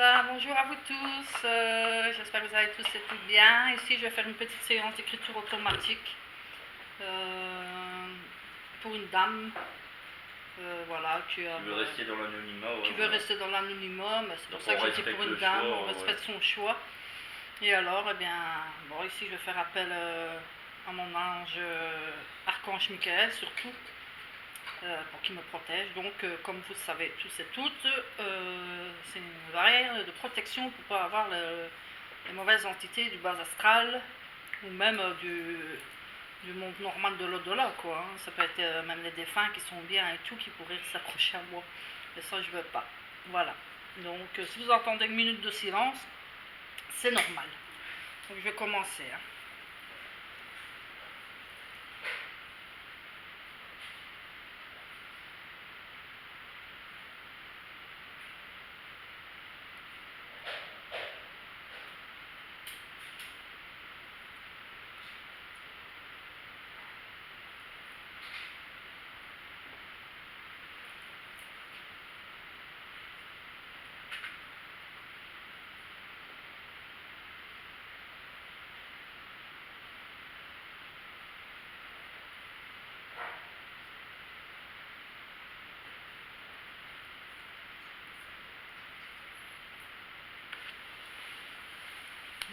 Voilà, bonjour à vous tous. J'espère que vous allez tous et toutes bien. Ici, je vais faire une petite séance d'écriture automatique pour une dame. Voilà, qui veut rester dans l'anonymat. Ouais, qui veut rester dans l'anonymat, mais c'est pour ça que je dis pour une dame, choix, on respecte son choix. Et alors, eh bien, bon, ici, je vais faire appel à mon ange, archange Michael surtout. Pour qu'il me protège. Donc, comme vous le savez tous et toutes, c'est une barrière de protection pour pas avoir les mauvaises entités du bas astral ou même du monde normal de l'au-delà, quoi. Hein. Ça peut être même les défunts qui sont bien et tout, qui pourraient s'accrocher à moi. Mais ça, je veux pas. Voilà. Donc, si vous entendez une minute de silence, c'est normal. Donc, je vais commencer. Hein.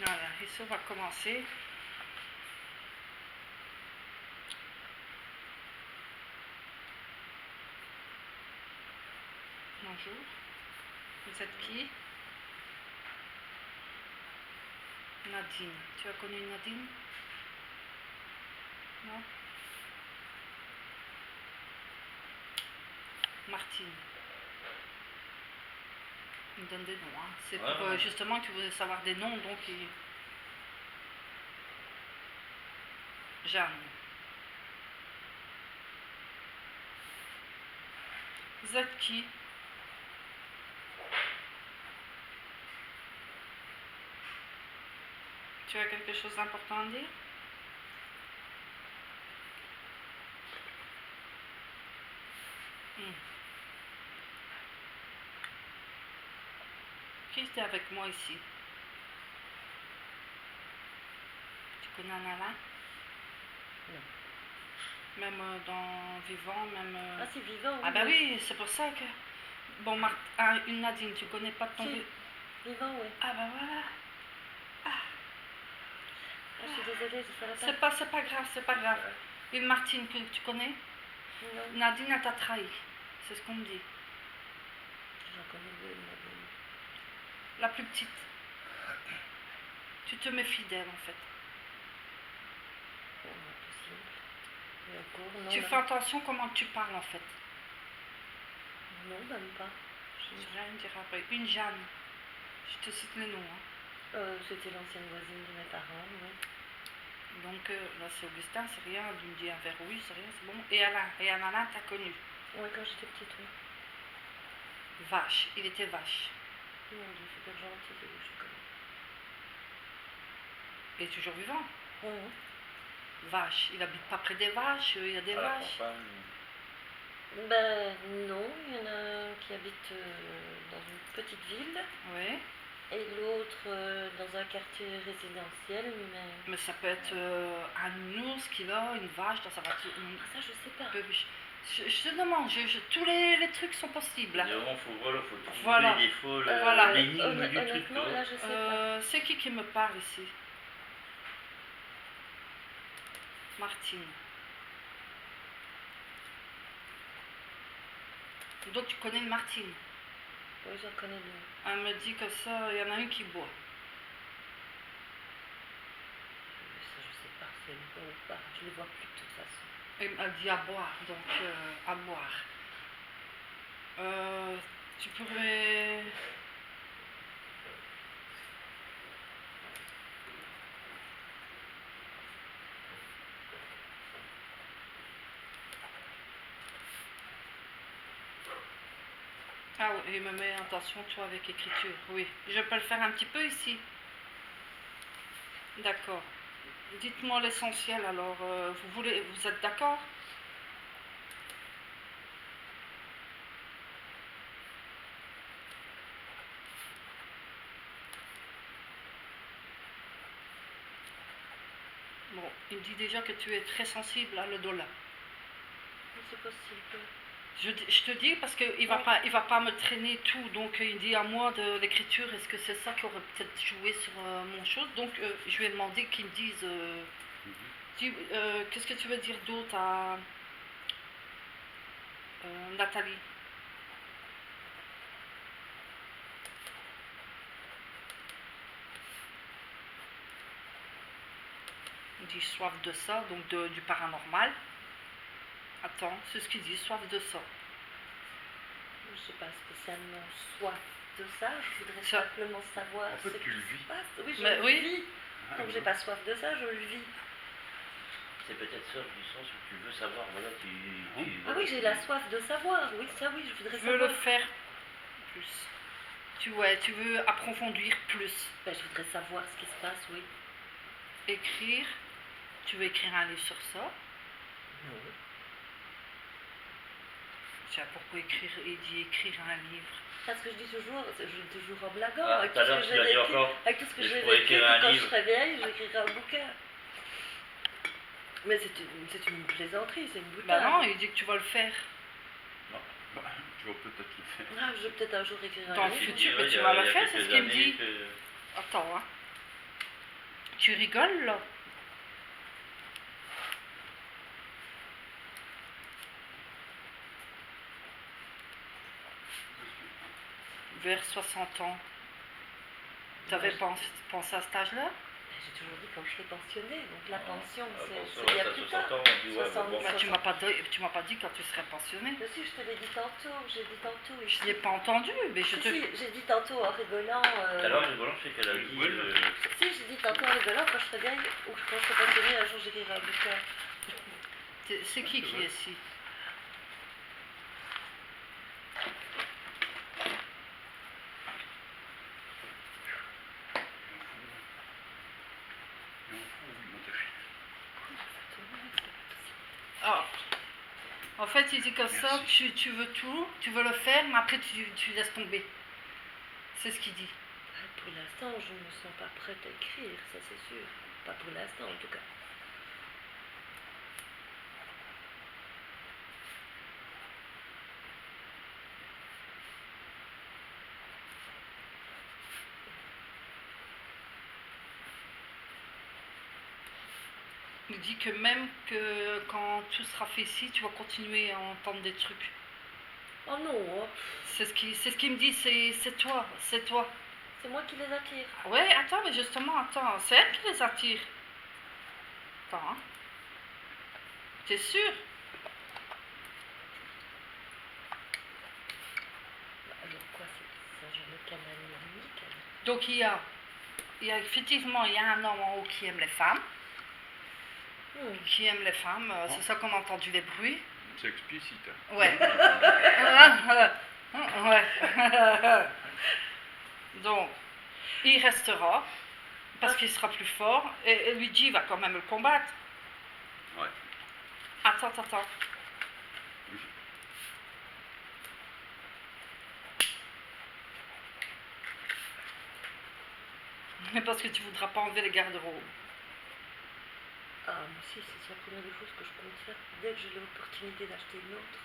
Voilà, ici on va commencer. Bonjour. Vous êtes qui? Nadine. Tu as connu Nadine? Non? Martine. Il me donne des noms. Hein. C'est pour justement que tu voulais savoir des noms, donc il... Jeanne. Vous êtes qui? Tu as quelque chose d'important à dire? Qui était avec moi ici? Tu connais Anala? Non. Même dans Vivant, même... Ah, c'est Vivant, oui. Ah bah oui, c'est pour ça que... Bon, une Nadine, tu connais pas ton... Si. Vivant, oui. Ah bah voilà. Ah, je suis désolée, je savais pas. C'est pas grave, c'est pas grave. Une Martine que tu connais? Non. Nadine, elle t'a trahi. C'est ce qu'on me dit. J'en connais deux, Nadine. La plus petite. Tu te méfies d'elle, en fait. Oh, impossible. Et encore, non. Tu fais attention comment tu parles, en fait. Non, même pas. Je ne vais rien dire après. Une Jeanne. Je te cite les noms. Hein. C'était l'ancienne voisine de mes parents, oui. Donc là, c'est Augustin, c'est rien. Tu me dis un verrouille, c'est rien, c'est bon. Et Alain, t'as connu? Oui, quand j'étais petite, oui. Vache, il était vache. Mon Dieu, super gentil, c'est lui que je connais. Il est toujours vivant? Oui. Vache, il habite pas près des vaches, il y a des vaches? Ben non, il y en a un qui habite dans une petite ville. Oui. Et l'autre dans un quartier résidentiel, mais... Mais ça peut être un ours qu'il a, une vache dans sa voiture. Ah, ça, je sais pas. Je te demande, tous les trucs sont possibles. Évidemment, faut trouver des fois l'énigme du truc. Là, je sais pas. C'est qui me parle ici? Martine. Donc tu connais une Martine? Oui, j'en connais deux. Elle me dit que ça, il y en a une qui boit. Ça, je sais pas, c'est bon ou pas. Je les vois plus de toute façon. Elle dit à boire, donc à boire. Tu pourrais... Ah oui, il me met attention, tu vois, avec écriture. Oui, je peux le faire un petit peu ici. D'accord. Dites-moi l'essentiel alors. Vous êtes d'accord? il me dit déjà que tu es très sensible à le dollar. C'est possible. Je te dis parce qu'il il va pas me traîner tout, donc il dit à moi de l'écriture, est-ce que c'est ça qui aurait peut-être joué sur mon chose. Donc je lui ai demandé qu'il me dise, qu'est-ce que tu veux dire d'autre à Nathalie? Il dit soif de ça, donc du paranormal. Attends, c'est ce qu'il dit, soif de ça. Je sais pas spécialement soif de ça, je voudrais Ça. simplement savoir En fait, ce tu qui le se vis. passe. Oui, je Mais le oui. vis. Donc j'ai pas soif de ça, je le vis. C'est peut-être ça du sens où tu veux savoir, voilà, Ah oui, j'ai la soif de savoir, oui, ça oui, je voudrais Je veux savoir. le faire plus. Tu veux approfondir plus. Ben, je voudrais savoir ce qui se passe, oui. Écrire. Tu veux écrire un livre sur ça? Non. Tiens, pourquoi écrire? Il dit écrire un livre. Parce que je dis toujours en blaguant, Ah, avec, tout à l'heure, tu l'as dit encore. avec tout ce que Mais je je vais pourrais écrire, écrire un quand je livre. serai vieille, j'écrirai un bouquin. Mais c'est une plaisanterie, c'est une boutade. Bah non, il dit que tu vas le faire. Bah, tu vas peut-être le faire. Ah, je vais peut-être un jour écrire Dans un le livre. futur, mais tu vas le faire, c'est ce qu'il me dit. Attends, hein. Tu rigoles là? Vers 60 ans. Tu avais pensé à cet âge-là? J'ai toujours dit quand je serai pensionnée, donc la pension, c'est c'est bien plus tard. 60 ans, on dit, ouais, 60, bon. Bah, tu m'as pas dit quand tu serais pensionné. Mais si, je te l'ai dit tantôt, j'ai dit tantôt. Je l'ai pas entendu, mais je Si, te... si, j'ai dit tantôt en rigolant. Alors, rigolant, c'est qu'elle a dit. Si, j'ai dit tantôt en rigolant, quand je serai vieille, ou quand je serai pensionnée, un jour j'écrirai un bouquin. C'est qui est ici? Ah. En fait, il dit comme ça, tu veux tout, tu veux le faire, mais après tu laisses tomber. C'est ce qu'il dit. Pour l'instant, je ne me sens pas prête à écrire, ça c'est sûr. Pas pour l'instant en tout cas. Il dit que même que quand tout sera fait ici, tu vas continuer à entendre des trucs. Oh non, C'est ce qu'il me dit, c'est toi, c'est toi. c'est moi qui les attire. Ouais, attends, mais justement, attends, c'est elle qui les attire. Attends, hein. T'es sûr? Alors quoi, c'est un genre de canal unique alors. Donc effectivement, il y a un homme en haut qui aime les femmes. Qui aime les femmes, c'est ça qu'on a entendu les bruits. C'est explicite. Hein. Ouais. Ouais. Donc, il restera, parce qu'il sera plus fort, et Luigi va quand même le combattre. Ouais. Attends. Mais parce que tu voudras pas enlever les garde-robes. Ah, moi aussi, c'est la première des choses que je compte faire. Dès que j'ai l'opportunité d'acheter une autre,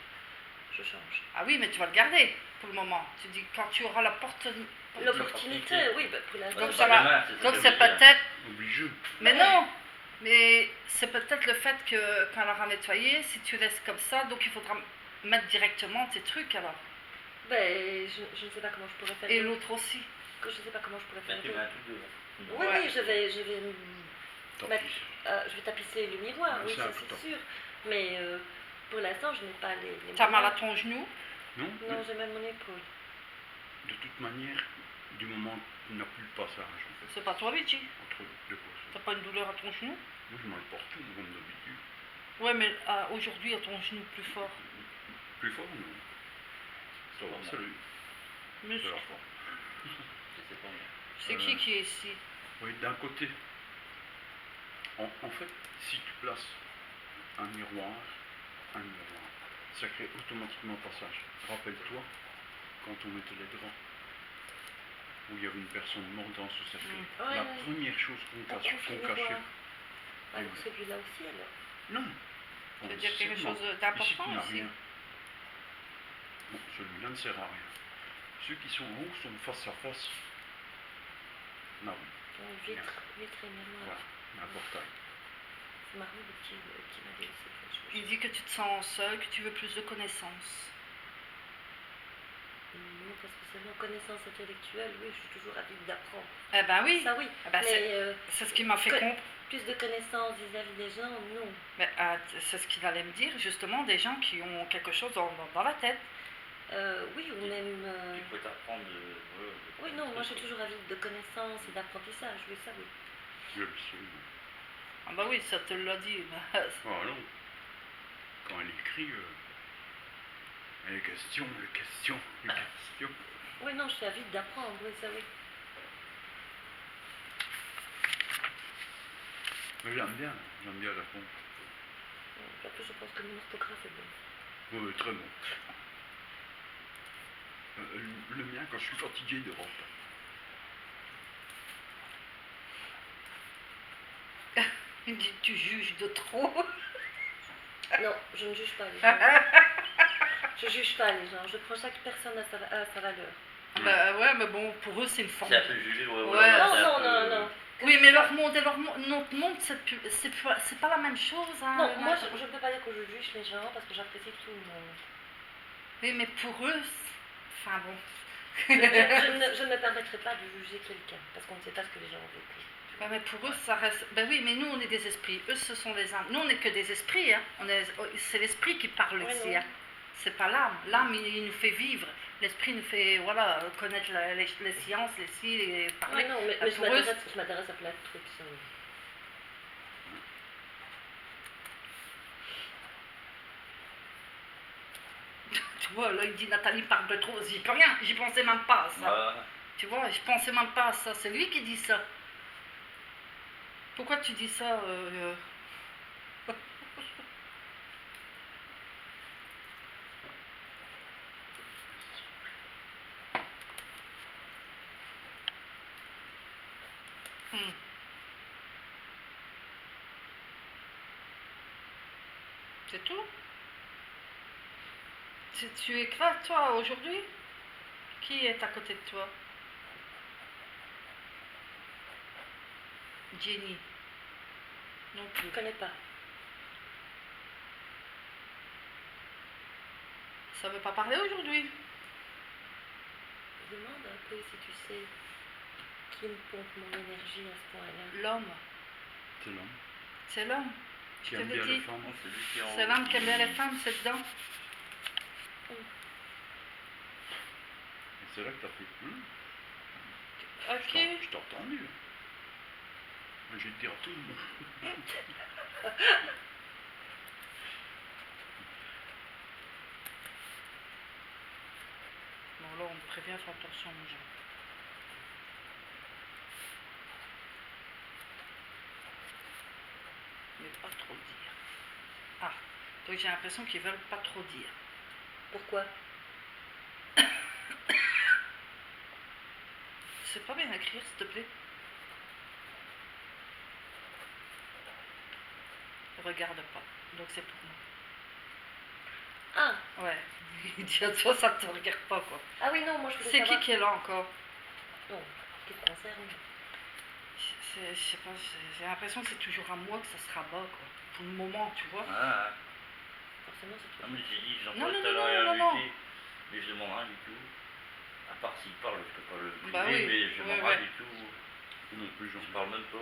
je change. Ah oui, mais tu vas le garder pour le moment. Tu dis quand tu auras L'opportunité, oui, bah pour l'instant. Donc ça va. Donc c'est peut-être. Obligé. Mais non. Mais c'est peut-être le fait que quand elle aura nettoyé, si tu laisses comme ça, donc il faudra mettre directement tes trucs alors. Ben, je ne sais pas comment je pourrais faire. Et l'autre aussi. Je ne sais pas comment je pourrais faire. Tu mets un truc devant. Oui, Ouais. oui, je vais mettre, je vais tapisser le miroir, oui, ça c'est sûr. Mais pour l'instant, je n'ai pas les T'as mal à moyens. ton genou? Non, Non, j'ai même mon épaule. de toute manière, du moment qu'il n'y a plus le passage, en fait, C'est pas toi, Luigi? entre deux quoi. T'as pas une douleur à ton genou? Moi, je m'en porte tout, comme d'habitude. Ouais, mais aujourd'hui, à ton genou plus fort. Plus fort, non. Ça va, salut. Mais Ça va fort. C'est pas bien. c'est qui est ici? Oui, d'un côté, en fait, si tu places un miroir, ça crée automatiquement un passage. Rappelle-toi, quand on mettait les draps, où il y avait une personne morte dans ce cercueil, Ouais, la ouais. première chose qu'on On couche le cachait, miroir. Ah, donc celui-là aussi alors? Non. Tu veux dire quelque chose d'important aussi? Rien. Bon, celui-là ne sert à rien. Ceux qui sont en haut sont face à face. Non. Vitre et miroir. Voilà, un portail. C'est marrant le petit m'a dit aussi. Il dit que tu te sens seul, que tu veux plus de connaissances. Non, pas spécialement connaissance intellectuelle, oui, je suis toujours avide d'apprendre. Eh ben oui. Ça oui. Eh ben, c'est ce qui m'a fait comprendre. Plus de connaissances vis-à-vis des gens, non. Mais, c'est ce qu'il allait me dire, justement, des gens qui ont quelque chose dans la tête. Oui, ou même... Il faut t'apprendre Oui, non, moi je suis toujours avide de connaissances et d'apprentissage, oui, ça oui. Absolument. Ah bah oui, ça te l'a dit. Oh non. Quand elle écrit, les questions. Oui, non, je suis avide d'apprendre, oui, ça oui. Mais j'aime bien répondre. En plus, je pense que mon orthographe est bonne. Oui, très bon. Le mien, quand je suis fatigué d'Europe. Il dit, tu juges de trop. Non, je ne juge pas les gens. Je juge pas les gens. Je prends chaque personne à sa valeur. Bah ouais, mais bon, pour eux, c'est une forme. C'est un peu jugé, ouais. Non. Oui, mais leur monde et notre monde, c'est pas la même chose. Hein, non, moi, je ne peux pas dire que je juge les gens parce que j'apprécie tout le monde. Oui, mais pour eux, enfin bon. je ne me permettrai pas de juger quelqu'un parce qu'on ne sait pas ce que les gens ont vécu. Ouais, mais pour eux, ça reste. Ben oui, mais nous, on est des esprits. Eux, ce sont des âmes. Nous, on n'est que des esprits. Hein. C'est l'esprit qui parle ici. Hein. C'est pas l'âme. L'âme, il nous fait vivre. L'esprit nous fait, voilà, connaître les sciences, les cils, et parler. Ouais, non, mais je m'intéresse à plein de trucs. Ça. Tu vois, là, il dit Nathalie parle de trop. J'y peux rien. J'y pensais même pas à ça. Tu vois, je pensais même pas à ça. C'est lui qui dit ça. Pourquoi tu dis ça C'est tout? Tu écrases, toi, aujourd'hui? Qui est à côté de toi? Jenny. Non plus. Je ne connais pas. Ça veut pas parler aujourd'hui? Demande un peu si tu sais qui me pompe mon énergie à ce point-là. L'homme. C'est l'homme. C'est l'homme. Qui aime bien les femmes. C'est l'homme qui aime bien les femmes, c'est dedans. Et c'est là que t'as fait. Ok. Je t'ai entendu. Je vais te dire tout. Bon, là, on me prévient, fais attention, mon gens. Mais pas trop dire. Ah, donc j'ai l'impression qu'ils veulent pas trop dire. Pourquoi? C'est pas bien écrire, s'il te plaît. Regarde pas. Donc c'est pour moi. Ah. Ouais. Il dit à toi, ça te regarde pas, quoi. Ah oui, non, moi je voulais C'est savoir... qui est là encore? Non, qui te concerne? Je sais pas, j'ai l'impression que c'est toujours à moi que ça sera bas, quoi. Pour le moment, tu vois. Forcément, c'est tout. Non, mais j'ai dit, j'en Non, parle tout à l'heure, mais je demande rien du tout. À part s'il parle, je peux pas le priver, Bah oui. mais je demande rien du tout. Non plus, Je parle même pas.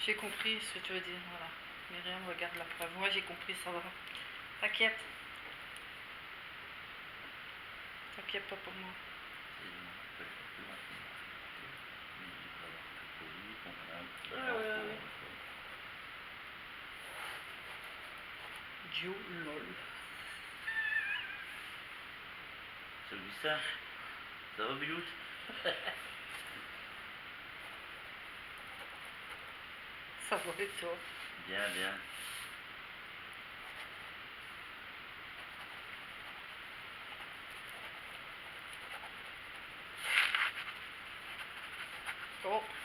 J'ai compris ce que tu veux dire, voilà. Myriam, regarde la preuve. Moi, j'ai compris, ça va. T'inquiète. T'inquiète pas pour moi. Joe lol. Salut ça. Ça va, Bilout? Ça va et toi? Bien, bien.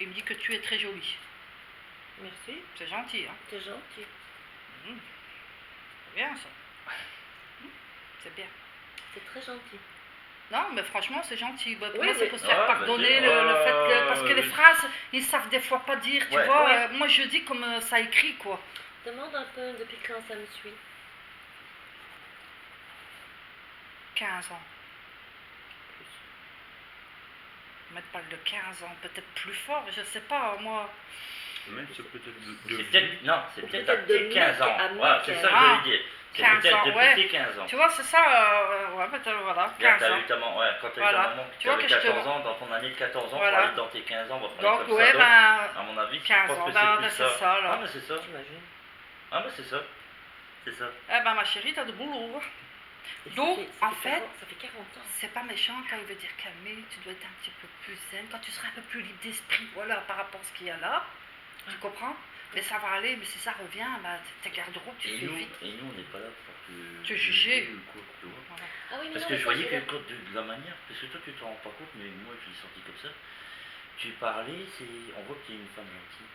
Il me dit que tu es très jolie. Merci, C'est gentil, hein. t'es gentil. C'est bien ça. C'est bien. C'est très gentil. Non, mais franchement, c'est gentil. Bah, Oui, moi, c'est mais- pour se faire Ouais, bah, pardonner c'est- le fait que. Parce que oui. les phrases, ils savent des fois pas dire, tu Ouais. vois. Ouais. Moi, je dis comme ça écrit, quoi. Demande un peu depuis quand ça me suit. 15 ans. Mais parle de 15 ans, peut-être plus fort, je sais pas, moi. Même c'est peut-être de C'est vue. peut-être, non, c'est Ou peut-être peut-être à de tes 15 ans. mec à Voilà, mec. c'est ça que Ah, j'allais dire. C'est 15 peut-être ans, depuis ouais. tes 15 ans. Tu vois, c'est ça, ouais, peut-être, voilà, Là, 15 t'as ans. eu ta maman, ouais, quand t'as eu Voilà. ta maman, Tu tu vois avais que je te- 14 ans, dans ton année de 14 ans, Voilà. pour aller dans tes 15 ans, on va parler Donc, comme ouais, ça. Donc, ben, à mon avis, 15 je pense ans, que ben, c'est ben, plus c'est ça, là. Ah, mais c'est ça. T'imagines. Ah, mais c'est ça. C'est ça. Eh ben, ma chérie, t'as de boulot. hein. Et Donc, ça en fait, 40 ça fait 40 ans. c'est pas méchant quand il veut dire calmer, tu dois être un petit peu plus zen, quand tu seras un peu plus libre d'esprit, voilà, par rapport à ce qu'il y a là, tu comprends? Mais ça va aller, mais si ça revient, bah, tes garde-robes, tu Et fais nous, vite. on n'est pas là pour Te juger. ou quoi, tu vois. Voilà. Ah oui, mais Parce non, que mais je ça, voyais je que veux dire- quand de la manière, parce que toi tu t'en rends pas compte, mais moi je l'ai senti comme ça, tu parlais, on voit que tu es une femme gentille.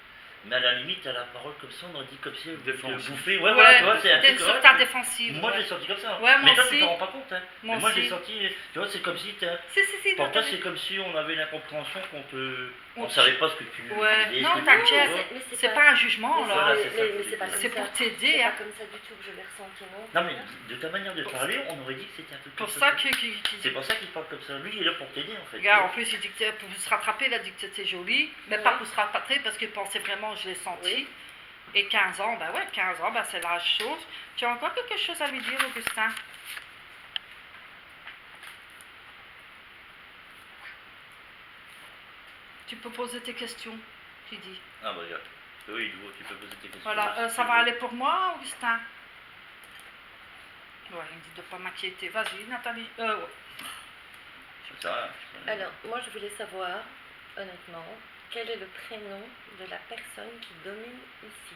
Mais à la limite, t'as la parole comme ça, on aurait dit comme si elle voulait te Défensive. bouffer. Ouais, voilà, tu vois, c'est un t'es truc sur ouais, ta c'est- défensive. Moi je ouais. l'ai senti comme ça. Ouais, moi mais toi aussi. tu t'en rends pas compte, hein. Moi Mais moi je l'ai aussi. senti, tu vois, c'est comme si Si, pour toi t'as- c'est comme si on avait l'incompréhension on On- savait pas ce que tu Ouais. disais, Non, ce que tu t'inquiète. vois. mais C'est pas un jugement, mais là. Voilà, c'est- c'est ça. mais c'est pas comme C'est ça. pour t'aider, C'est hein. pas comme ça du tout que je l'ai ressenti, non. Non mais de ta manière de parler, on aurait dit que c'était un truc Pour comme ça ça. qu'il C'est pour ça qu'il parle comme ça. Lui il est là pour t'aider en fait. Regarde, en plus, il dit que pour se rattraper, il a dit que c'était joli, mais Oui. pas pour se rattraper parce qu'il pensait vraiment, je l'ai senti. Oui. Et 15 ans, ben ouais, 15 ans, ben c'est l'âge chose. Tu as encore quelque chose à lui dire, Augustin? Tu peux poser tes questions, tu dis. Ah bah regarde. Oui, tu peux poser tes questions. Voilà, si ça tu va veux. aller pour moi, Augustin? Ouais, il me dit de ne pas m'inquiéter. Vas-y, Nathalie. Ouais. Ça sert à rien, je sais pas. Alors, moi, je voulais savoir, honnêtement, quel est le prénom de la personne qui domine ici.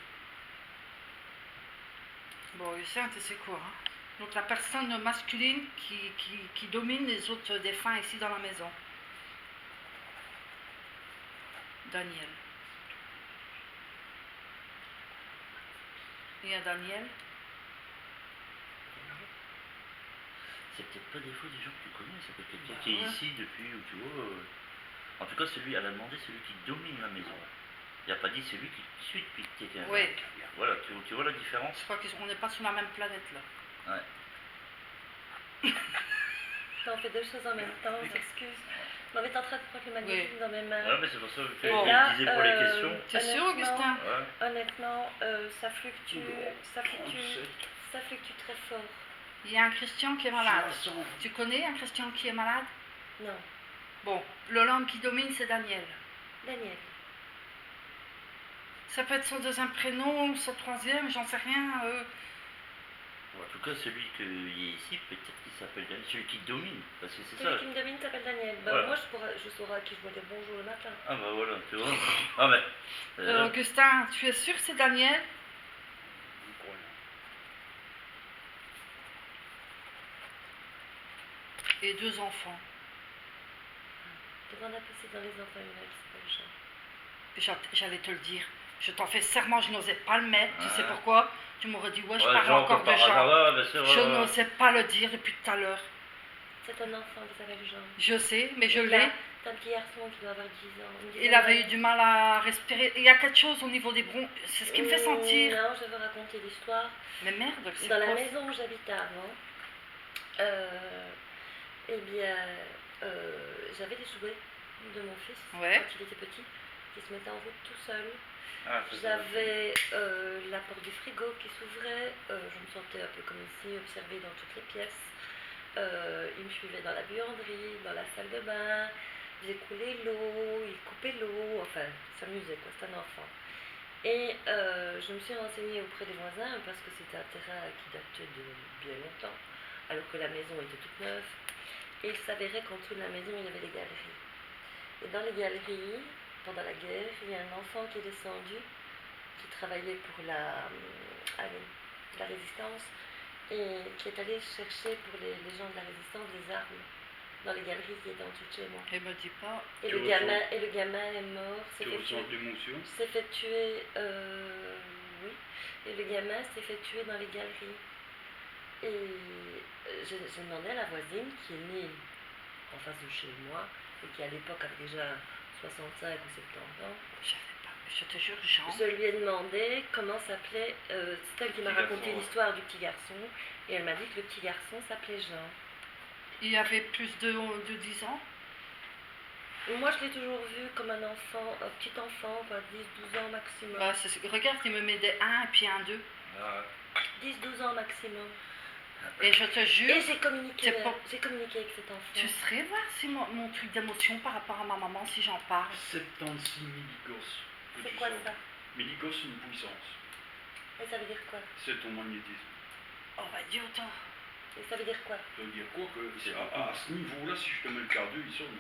Bon, Augustin, tu sais quoi, hein? Donc la personne masculine qui domine les autres défunts ici dans la maison. Daniel. Il y a Daniel. C'est peut-être pas des fois des gens que tu connais, c'est peut-être quelqu'un Bah qui est ouais. ici depuis, ou tu vois. En tout cas, elle a demandé celui qui domine la maison. Il n'a pas dit celui qui te suit depuis que tu es Oui. Voilà, tu vois la différence? Je crois qu'on n'est pas sur la même planète là. Ouais. On fait deux choses en même temps, j'excuse. Non, mais t'es en train de prendre le magnésique dans mes mains. Ouais, mais c'est pour ça que Bon. je disais pour les questions. T'es sûr, Augustin? Ouais. Honnêtement, ça fluctue très fort. Il y a un Christian qui est malade. Tu connais un Christian qui est malade? Non, Bon, le l'homme qui domine, c'est Daniel. Daniel. Ça peut être son deuxième prénom, son troisième, j'en sais rien. En tout cas, celui qui est ici, peut-être qu'il s'appelle Daniel, celui qui domine, parce que c'est ça. Celui qui me domine s'appelle Daniel. Bah, Voilà. moi, je saurai à qui je dois dire bonjour le matin. Ah bah voilà, tu vois. Ah mais. Augustin, tu es sûr que c'est Daniel? Et 2 enfants. Tu en as passé dans les enfants humains, c'est pas le genre. J'allais te le dire. Je t'en fais serment, je n'osais pas le mettre. Tu sais Ouais. pourquoi? Tu m'aurais dit, ouais, je Ouais, parle genre, encore de par hasard, Jean. ouais, bien sûr, Je ouais, ouais. n'osais pas le dire depuis tout à l'heure. C'est un enfant qui s'appelle Jean. Je sais, mais je Et là, l'ai. t'as un petit garçon qui doit avoir 10 ans. une dizaine Il avait eu d'années. du mal à respirer. Il y a quelque chose au niveau des bronches. C'est ce qui me fait sentir. Non, je vais raconter l'histoire. Mais merde, c'est Dans la quoi? maison où j'habitais avant, eh bien, j'avais des jouets de mon fils Ouais. quand il était petit, qui se mettaient en route tout seul. Ah, c'est ça. J'avais la porte du frigo qui s'ouvrait, je me sentais un peu comme ici, observée dans toutes les pièces. Il me suivait dans la buanderie, dans la salle de bain, il faisait couler l'eau, il coupait l'eau, enfin, il s'amusait quoi, c'est un enfant. Et je me suis renseignée auprès des voisins parce que c'était un terrain qui datait de bien longtemps, alors que la maison était toute neuve. Et il s'avérait qu'en dessous de la maison, il y avait des galeries. Et dans les galeries, pendant la guerre, il y a un enfant qui est descendu, qui travaillait pour la résistance, et qui est allé chercher pour les gens de la résistance des armes dans les galeries qui étaient en dessous de chez moi. Et me dis pas. Et Tu le ressens- gamin, est mort, s'est Tu fait ressens tuer. de l'émotion. S'est fait tuer, oui. Et le gamin s'est fait tuer dans les galeries. Et j'ai demandé à la voisine qui est née en face de chez moi et qui à l'époque avait déjà 65 ou 70 ans. Je savais pas. Je te jure, Jean. Je lui ai demandé comment s'appelait. C'est elle qui m'a Petit raconté garçon, ouais. l'histoire du petit garçon. Et elle m'a dit que le petit garçon s'appelait Jean. Il y avait plus de 10 ans. Moi, je l'ai toujours vu comme un enfant, un petit enfant, quoi, 10-12 ans maximum. Bah, regarde, il me met des 1 et puis un 2. 10-12 ans maximum. Et je te jure, Et j'ai communiqué, c'est pas- j'ai communiqué avec cet enfant. tu serais voir si mon truc d'émotion par rapport à ma maman, si j'en parle. 76 milligauss. que C'est tu quoi sens. ça? Milligauss, c'est une puissance. Et ça veut dire quoi? C'est ton magnétisme. Oh, bah, Dieu, toi. Et ça veut dire quoi? Ça veut dire quoi que C'est à ce niveau-là, si je te mets le quart d'œil, il sonne.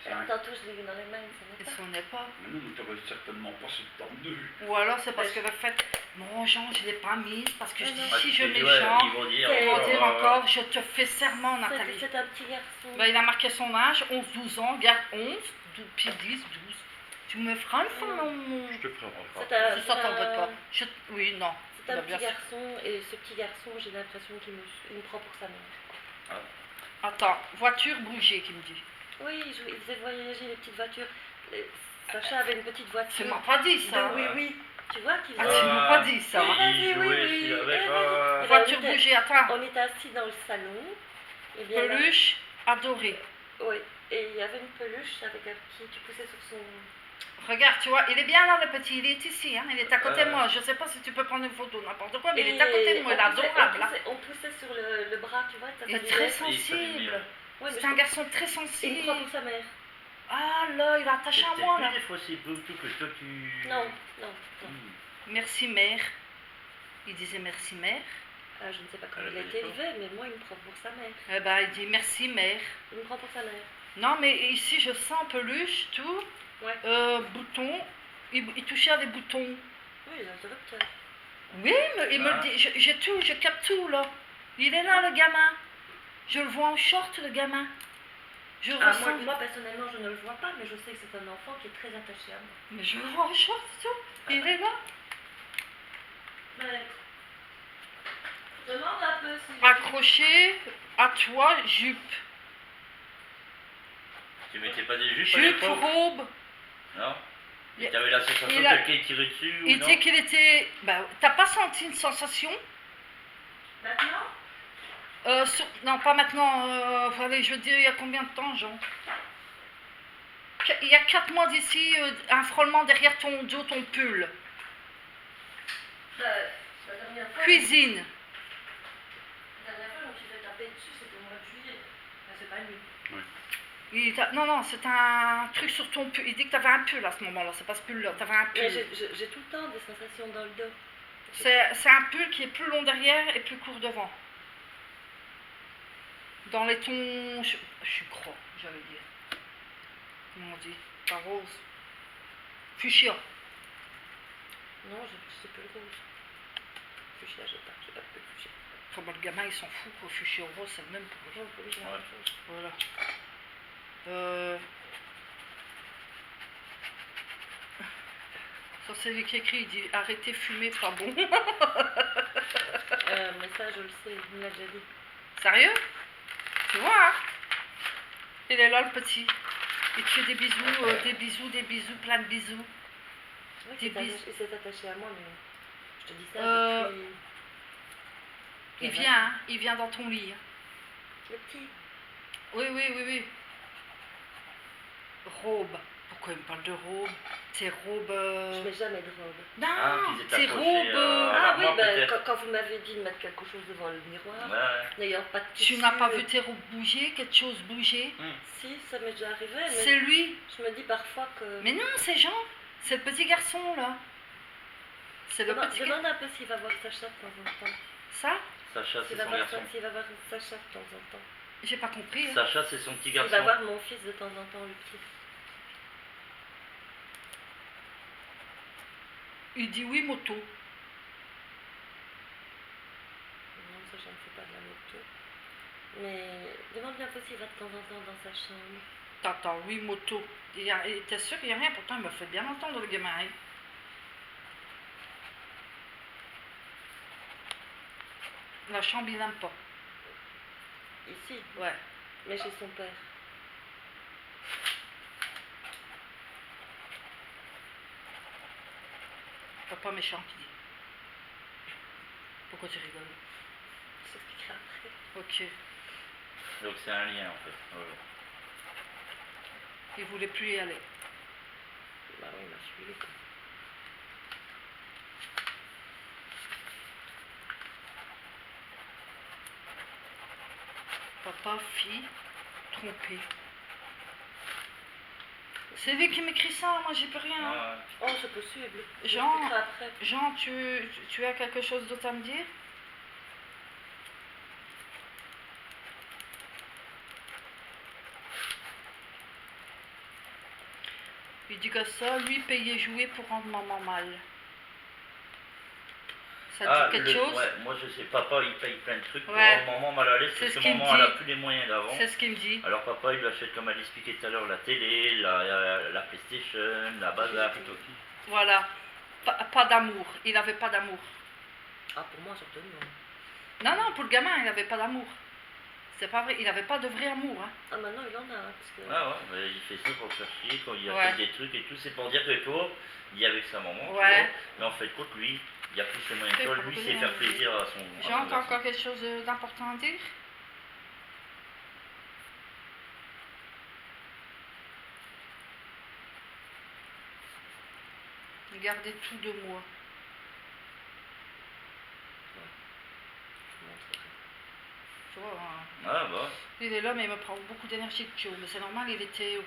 C'est un... Tantôt, je l'ai vu dans les mains, ça Et n'est si pas. on n'est pas. Mais non, mais t'aurais certainement pas ce temps de vue. Ou alors c'est parce que le fait, non, Jean, je ne l'ai pas mise, parce que je dis, Ah, si tu je te dis, mets ouais, Jean, ils vont dire, C'est- ils vont dire ouais. encore, je te fais serment, Nathalie. C'est un petit garçon. Bah, il a marqué son âge, 11-12 ans, garde 11, puis 10, 12. Tu me feras une fois, mon... Je te ferai voir. Je s'entendrai pas. Oui, non. C'est un Bah, bien petit sûr. garçon, et ce petit garçon, j'ai l'impression qu'il me prend pour sa mère. Attends, voiture bougée, qui me dit. Oui, il faisait voyager les petites voitures. Sacha avait une petite Tu voiture. m'as pas dit ça. Oui, oui. Tu vois qu'il Ah, faisait... tu m'as pas dit ça. Ah, Il oui, jouait oui, s'il oui. avait Eh, pas- oui. Voiture on était- bougée, attends. On était assis dans le salon. Et bien, Peluche adorée. Oui, et il y avait une peluche avec un petit... Tu poussais sur son... Regarde, tu vois, il est bien là, le petit. Il est ici, hein. Il est à côté de Ouais. moi. Je sais pas si tu peux prendre une photo, n'importe quoi, mais il Et est à côté de moi. Il est on poussait- adorable. hein. On poussait sur le bras, tu vois, ça Il est s'allumait. très Et ça lui sensible. met- Ouais, mais C'est un je- garçon très Il me sensible. prend pour sa mère. Ah là, il est attaché C'est à peut-être moi lui, là. des fois, c'est peu tout que toi tu. Non, non. Hmm. Merci mère. Il disait merci mère. Ah, je ne sais pas comment Elle il a a été pas dit élevé, mais moi, il me prend pour sa mère. Eh ben, il dit merci mère. Il me prend pour sa mère. Non, mais ici je sens peluche, tout. Ouais. Bouton. Il touchait à des boutons. Oui, il est interrupteur. Oui, il me Ah. le dit. J'ai tout, je capte tout là. Il est là le gamin. Je le vois en short le gamin. Je Ah, ressens. moi, personnellement, je ne le vois pas, mais je sais que c'est un enfant qui est très attaché à moi. Mais je le vois en short, tout. Il est là. Mais... Demande un peu si... Accroché à toi, jupe. Tu mettais pas des jupes à Jupe, l'époque? robe. Non. Il- Et t'avais la sensation il que a- quelqu'un tirait dessus ou Il non? dit qu'il était. Bah, t'as pas senti une sensation? Maintenant? Non, pas maintenant. Allez, je veux dire, il y a combien de temps, Jean? Il y a 4 mois d'ici, un frôlement derrière ton dos, ton pull. La dernière fois... Cuisine. La dernière fois, je me suis fait taper dessus, c'était au mois de juillet. Ah, c'est pas lui. Non, c'est un truc sur ton pull. Il dit que t'avais un pull à ce moment-là. C'est pas ce pull-là. T'avais un Mais pull. j'ai tout le temps des sensations dans le dos. C'est un pull qui est plus long derrière et plus court devant. Dans les tons. Je suis croix, j'allais dire. Comment on dit? Pas rose. Fuchsia. Non, j'ai plus le rouge. Fuchsia, j'ai pas de fuchsia. Comme le gamin, il s'en fout qu'au fuchsia rose, c'est le même pour Non, oui, j'ai la même chose. Voilà. Ça, c'est lui qui écrit, il dit arrêtez fumer, pas bon. Mais ça, je le sais, il me l'a déjà dit. Sérieux? Tu vois, hein? Il est là, le petit. Il te fait des bisous, des bisous, plein de bisous. Oui, Des il bisous. s'est attaché à moi, mais je te dis ça depuis... Il vient, hein? Il vient dans ton lit. hein. Le petit. Oui. Robe. Pourquoi il me parle de robe? C'est robe. Je mets jamais de robe. Non, Ah, qu'ils étaient c'est accrochés, robe. à Ah oui, l'armoire, ben, peut-être. quand vous m'avez dit de mettre quelque chose devant le miroir, Ouais. n'ayant pas de Tu tissu, n'as pas vu tes robes bouger, quelque chose bouger? Si, ça m'est déjà arrivé, mais C'est lui. je me dis parfois que... Mais non, c'est Jean. C'est le petit garçon, là. C'est le petit garçon. Demande un peu s'il va voir Sacha de temps en temps. Ça? Sacha, c'est S'il va son voir garçon. S'il va voir Sacha de temps en temps. J'ai pas compris. hein. Sacha, c'est son petit Il garçon. va voir mon fils de temps en temps, le petit. Il dit oui, moto. Non, ça, je ne fais pas de la moto. Mais demande bien s'il va de temps en temps dans sa chambre. T'entends, oui, moto. T'es sûr qu'il n'y a rien? Pourtant, il me fait bien entendre le gamin. Hein. La chambre, il n'aime pas. Ici, Ouais. mais chez son père. Papa méchant qui dit. Pourquoi tu rigoles? Je t'expliquerai après. Ok. Donc c'est un lien en fait. Ouais. Il voulait plus y aller. Bah oui, il m'a suivi. Quoi. Papa, fille, trompé. C'est lui qui m'écrit ça, moi j'y peux rien. Ouais. Oh, c'est possible. Je Jean, t'expliquerai après. Jean, tu as quelque chose d'autre à me dire? Il dit que ça, lui payer jouer pour rendre maman mal. Ça Ah, dit quelque chose? ouais, moi je sais, papa il paye plein de trucs pour Ouais. rendre maman mal à l'aise C'est parce ce que qu'il me maman elle a dit. plus les moyens d'avant. C'est ce qu'il me dit. Alors papa il lui achète, comme elle expliquait tout à l'heure, la télé, la PlayStation, la bazar. Voilà. Pas d'amour. Il n'avait pas d'amour. Ah, pour moi, surtout Non, non. non, pour le gamin, il n'avait pas d'amour. C'est pas vrai, il n'avait pas de vrai amour. Hein. Ah, maintenant, il en a. Parce que... Ah ouais, mais il fait ça pour faire chier, quand il Ouais. achète des trucs et tout, c'est pour dire que toi, il est avec sa maman, tu Ouais. vois, mais en fait, compte lui, il a plus ses moyens que toi, lui, c'est faire plaisir à son Jean, t'as garçon. encore quelque chose d'important à dire? Gardez tout de moi. Je vous montrerai. Tu vois, hein. Ah bah, Il est là, mais il me prend beaucoup d'énergie de Joe. Mais c'est normal, il était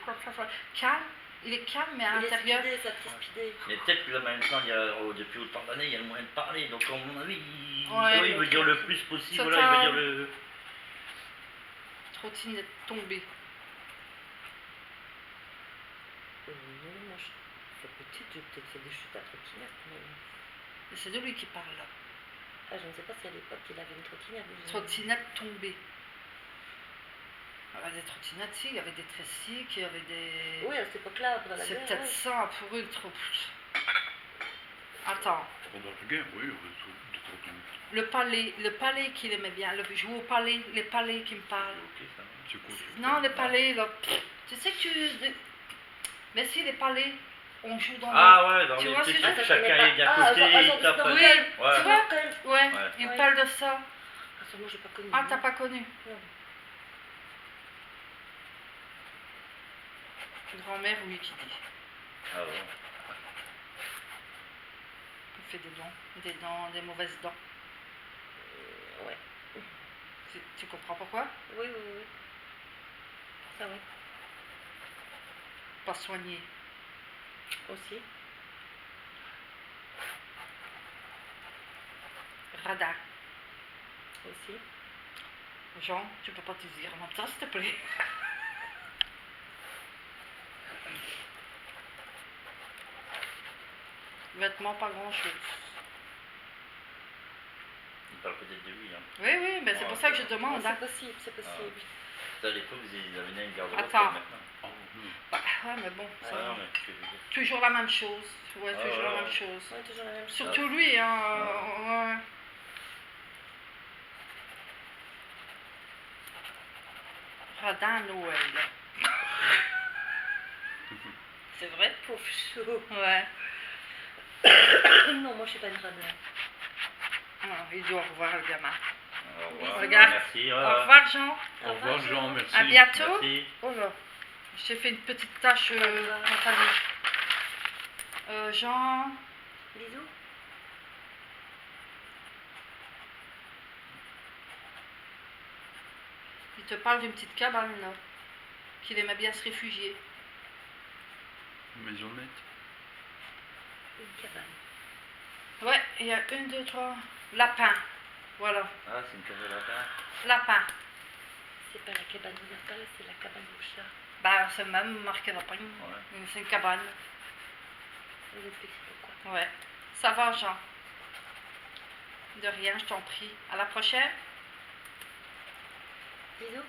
calme. Il est calme, mais à Il est l'intérieur. speedé, sa petite speedé. mais peut-être que là maintenant, il y a, depuis autant d'années, il y a le moyen de parler, donc à mon avis, Ouais, tu vois, il veut dire le plus possible, voilà, il veut dire le... Trottinette tombée. Non, moi, c'est petite, j'ai peut-être fait des chutes à trottinette, mais... Et c'est de lui qui parle là. Ah, je ne sais pas si à l'époque, il avait une trottinette. mais j'ai- Trottinette tombée. Il y avait des trottinettes, si, il y avait des tricycles, il y avait des. Oui, à cette époque-là, après la C'est guerre, peut-être ouais. ça pour une trop. Attends, Pendant la guerre, oui, des trottinettes. le palais qu'il aimait bien, le jouer au palais, les palais qui me parlent. Ok, ça va. C'est quoi ça? Non, les palais, là. Tu sais que tu. Mais si, les palais, on joue dans Ah ouais, dans Tu les vois ce trucs, que je veux dire? chacun est d'un Ah, côté, genre, il tape... genre, Oui, Ouais. tu vois Snorkel. Ouais, Ouais. il me Ouais. parle de ça. Ah, ça, moi, j'ai pas connu. Ah, t'as pas connu? Non. Grand-mère, oui, qui dit. Ah ouais. Il fait des dents, des mauvaises dents. Ouais. Tu comprends pourquoi? Oui, oui, oui. Ça, oui. Pas soigné. Aussi. Radin. Aussi. Jean, tu peux pas te dire en même temps, s'il te plaît. Vêtements, pas grand-chose. Il parle peut-être de lui, hein. Oui, oui, mais c'est pour ça que je demande. C'est Hein. possible, c'est possible. Ça, à l'époque, ils avaient une garde-robe Attends. comme maintenant. Oh, non. Bah, ouais, mais bon, ça Ah va. non, mais tu veux dire... Toujours la même chose. Ouais, Ah, toujours la ouais. même chose. Ouais, toujours la même chose. Surtout lui, hein. Ouais. Radin Noël. C'est vrai? Pauvre chou. Ouais. Non, moi, je suis pas une radin. Ah, il dit au revoir, le gamin. Au revoir. Regarde. Merci, Au voilà. revoir, Jean. Au revoir, Jean, merci. À bientôt. Merci. Oh là, je t'ai fait une petite tâche revoir. dans ta vie. Jean, Bisous. il te parle d'une petite cabane là, qu'il aimait bien se réfugier. Maisonnette. Une cabane. Ouais, il y a 1, 2, 3 lapins. Voilà, Ah, c'est une case de lapin. lapin. C'est pas la cabane au lapin, c'est la cabane au chat. Bah, c'est même marqué lapin. Ouais. C'est une cabane. Vous expliquez pourquoi. Ouais. Ça va, Jean? De rien, je t'en prie. À la prochaine. Bisous.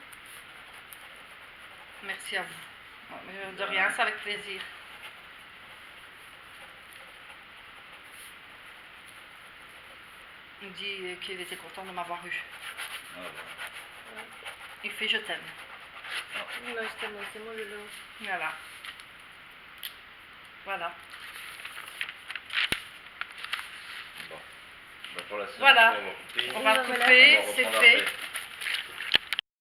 Merci à vous. De rien, c'est avec plaisir. Il me dit qu'il était content de m'avoir eu. Ah, voilà. Il fait je t'aime. Moi, je t'aime, c'est mon loulou. Voilà. Voilà. Bon. Bah, pour la séance, Voilà. on va couper. On va Voilà. couper, On va c'est reprendre fait. après.